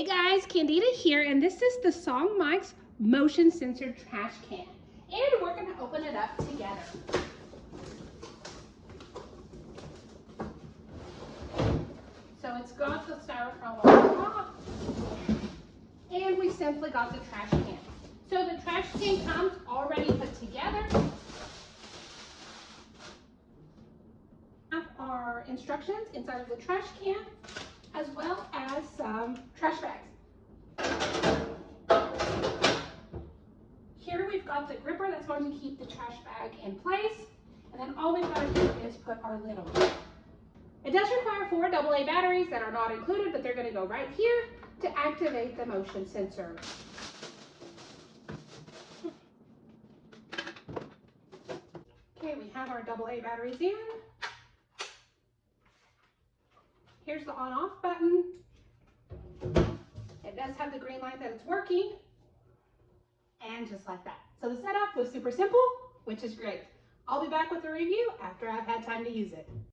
Hey guys, Candida here, and this is the SONGMICS motion sensor trash can. And we're going to open it up together. So it's got the styrofoam on top, and we simply got the trash can. So the trash can comes already put together. Have our instructions inside of the trash can, as well as some trash bags. Here we've got the gripper that's going to keep the trash bag in place, and then all we've got to do is put our lid on. It does require 4 AA batteries that are not included, but they're going to go right here to activate the motion sensor. Okay, we have our AA batteries in. Here's the on-off button. It does have the green light that it's working. And just like that. So the setup was super simple, which is great. I'll be back with a review after I've had time to use it.